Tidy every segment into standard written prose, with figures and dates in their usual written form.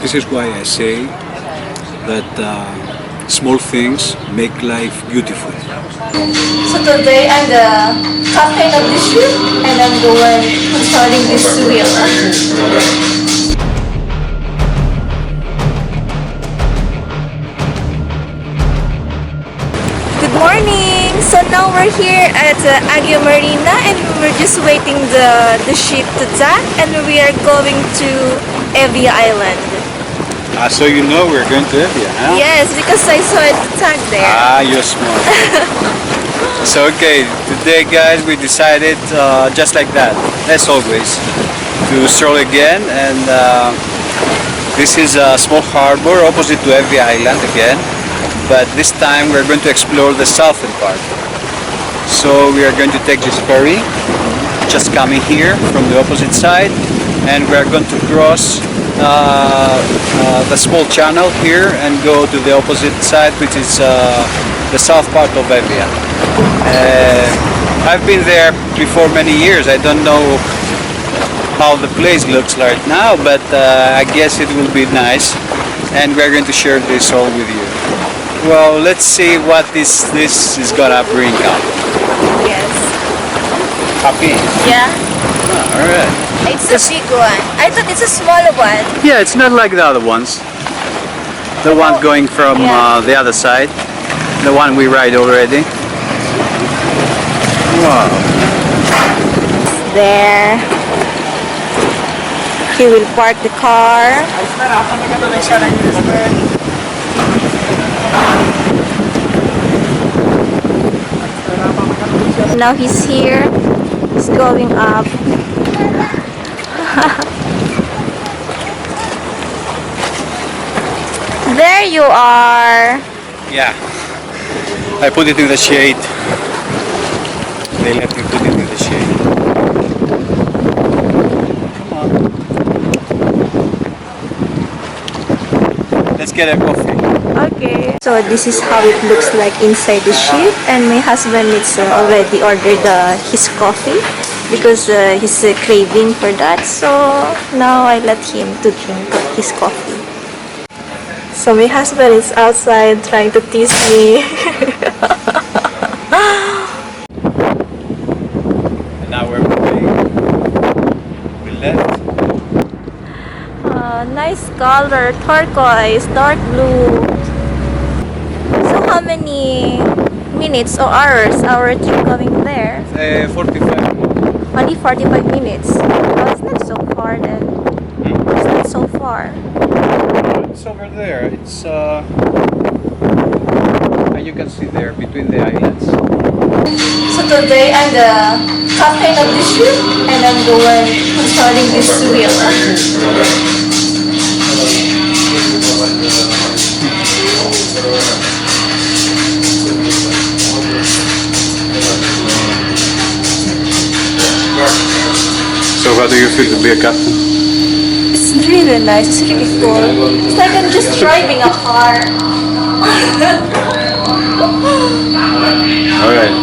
This is why I say that small things make life beautiful. So today I'm the captain of the ship and I'm the one controlling this wheel. Good morning! So now we're here at Agio Marina and we're just waiting the ship to dock and we are going to Evia Island. So you know we're going to Evia, huh? Yes, because I saw it tagged there. You're smart. So okay, today guys we decided just like that, as always, to stroll again, and this is a small harbor opposite to Evia Island again, but this time we're going to explore the southern part. So we are going to take this ferry, just coming here from the opposite side, and we are going to cross the small channel here and go to the opposite side, which is the south part of Evia. I've been there before many years. I don't know how the place looks like now, but I guess it will be nice, and we're going to share this all with you. Well, let's see what this is gonna bring up. Yes. Happy? Yeah. Alright. It's a big one. I thought it's a smaller one. Yeah, it's not like the other ones. The one going from the other side. The one we ride already. Wow. There. He will park the car. Now he's here. He's going up. There you are. Yeah. I put it in the shade. They let me put it in the shade. Come on. Let's get a coffee. Okay. So this is how it looks like inside the ship, and my husband is already ordered his coffee because he's craving for that. So now I let him to drink his coffee. So my husband is outside trying to tease me. And now we're moving. We left. Nice color, turquoise, dark blue. So how many minutes or hours our trip going there? 45. Only 45 minutes. Oh, it's not so far then. It's not so far. It's over there. It's you can see there between the islands. So today I'm the captain of the ship and I'm the one controlling this wheel. So how do you feel to be a captain? It's really nice, it's really cool. It's like I'm just driving a car. Alright.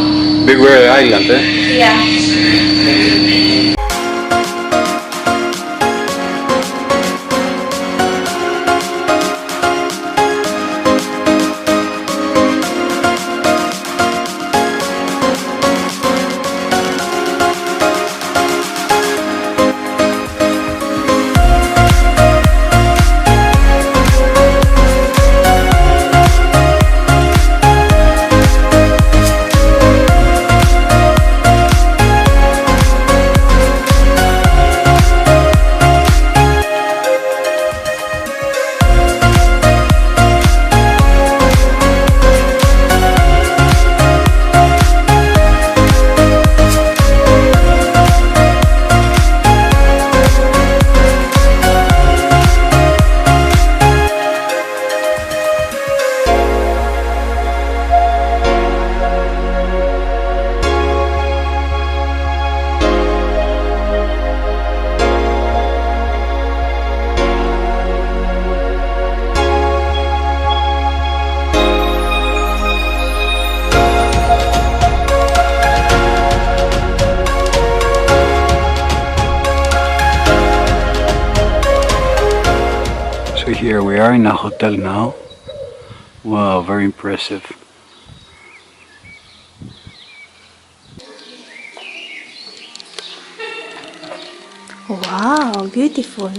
Big Whale Island, eh? Yeah. So here we are in a hotel now. Wow, very impressive. Wow, beautiful.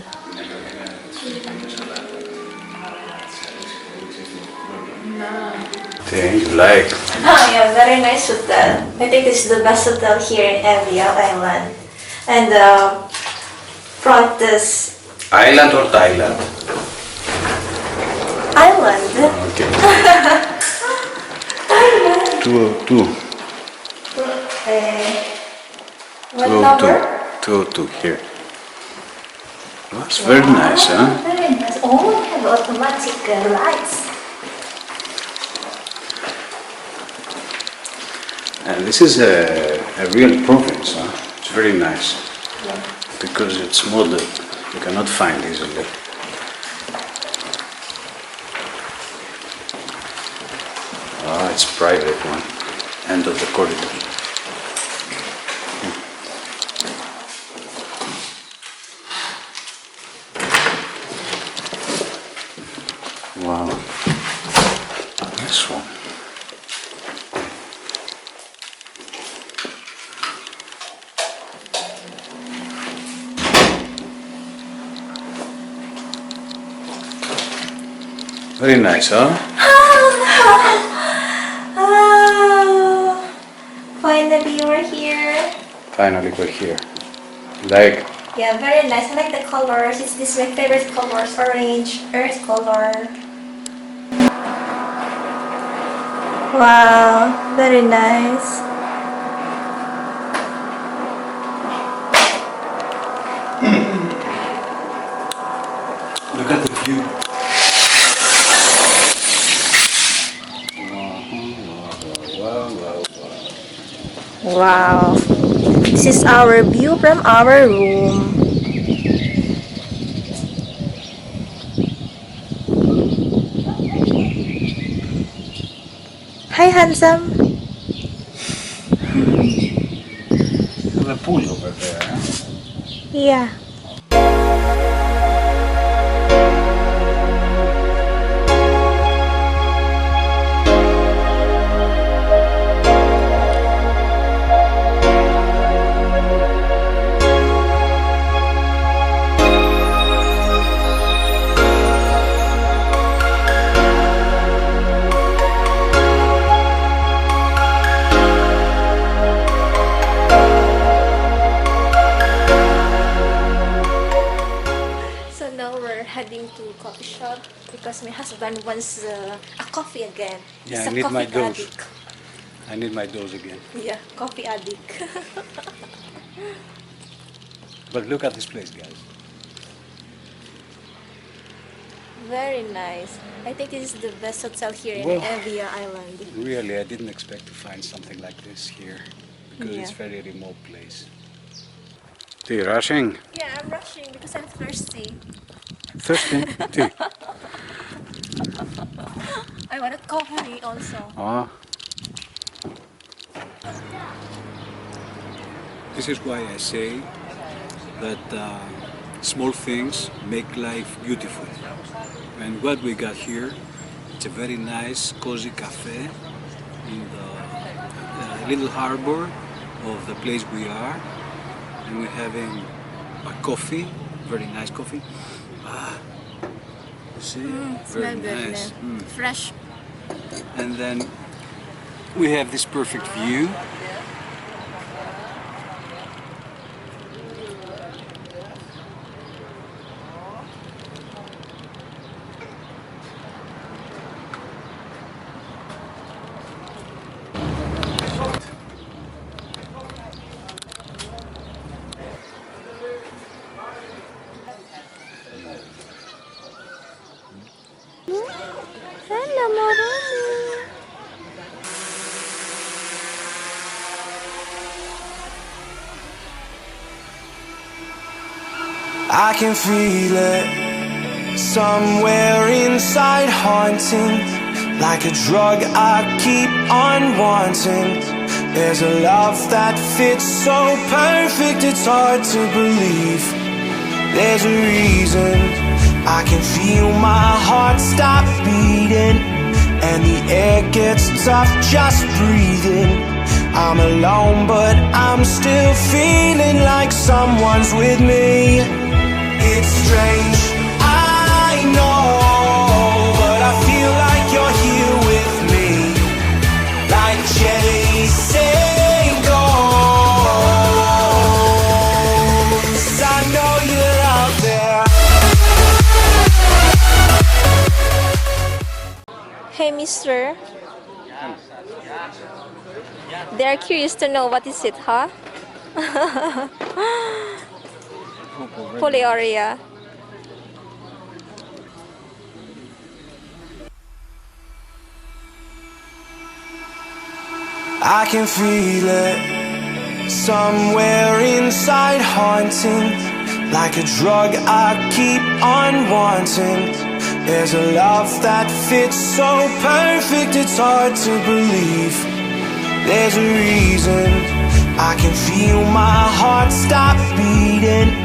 Thing you like? Oh yeah, very nice hotel. I think this is the best hotel here in Evia Island. And front is Island or Thailand? island. Okay. Two. What number? 202 here. That's very nice, huh? Very nice. Oh, have automatic lights. And this is a real province, huh? It's very nice. Yeah. Because it's modern. You cannot find easily. Ah, it's private one. End of the corridor. Wow. This one. Very nice, huh? Finally, we're here. Finally, we're here. Like, Yeah, very nice. I like the colors. This is my favorite colors. Orange, earth color. Wow, very nice. look at the view. Wow. This is our view from our room. Hi, handsome. There's a pool over there. Huh? Yeah. Heading to coffee shop because my husband wants a coffee again. Yeah, He's I a need my coffee dose. addict. I need my dose again. Yeah, coffee addict. But look at this place, guys. Very nice. I think this is the best hotel here in Well, Evia Island. Really, I didn't expect to find something like this here because it's Yeah. very remote place. Are you rushing? Yeah, I'm rushing because I'm thirsty. Thirsty? Tea. I want a coffee also. Ah. This is why I say that small things make life beautiful. And what we got here, it's a very nice, cozy cafe in the little harbor of the place we are. And we're having a coffee, very nice coffee. See, very nice. Fresh. And then we have this perfect view. Hello, Marmari. I can feel it somewhere inside, haunting like a drug I keep on wanting. There's a love that fits so perfect, it's hard to believe. There's a reason I can feel my heart stop beating, and the air gets tough just breathing. I'm alone, but I'm still feeling like someone's with me. It's strange, I know, but I feel like you're here with me, like chasing ghosts. I know you're out there. Hey, mister. They're curious to know what is it, huh? Polyaria. I can feel it somewhere inside, haunting like a drug I keep on wanting. There's a love that fits so perfect, it's hard to believe. There's a reason I can feel my heart stop beating,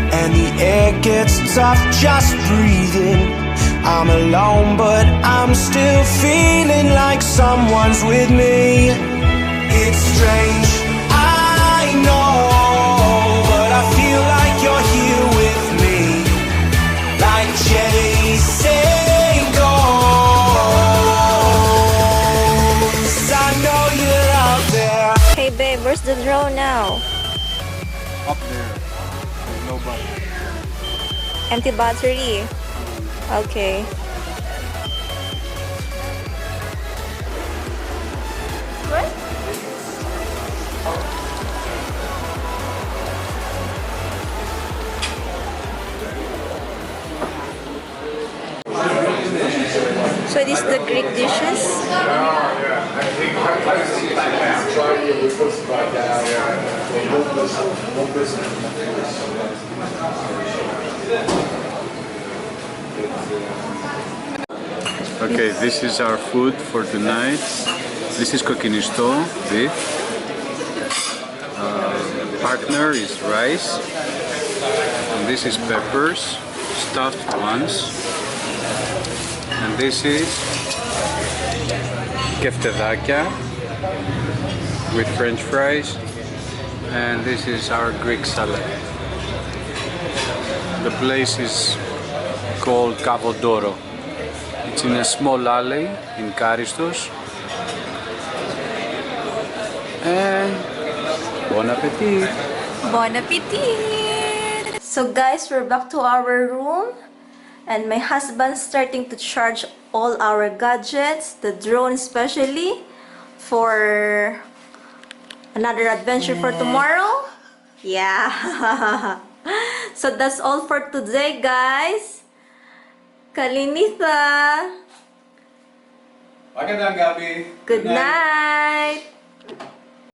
and the air gets tough just breathing. I'm alone, but I'm still feeling like someone's with me. It's strange, I know, but I feel like you're here with me, like chasing ghosts. I know you're out there. Hey, babe, where's the drone now? Up there. There's nobody. Empty battery. Okay. What? So this is the Greek dishes. Okay, this is our food for tonight. This is karystos beef. Partner is rice. And this is peppers, stuffed ones. And this is keftedakia with French fries. And this is our Greek salad. The place is called Kavodoro. It's in a small alley in Karistos. And bon appetit! Bon appetit! So guys, we're back to our room. And my husband's starting to charge all our gadgets, the drone especially, for another adventure for tomorrow. Yeah. So that's all for today, guys. Kalinitha. Magandang gabi. Good night.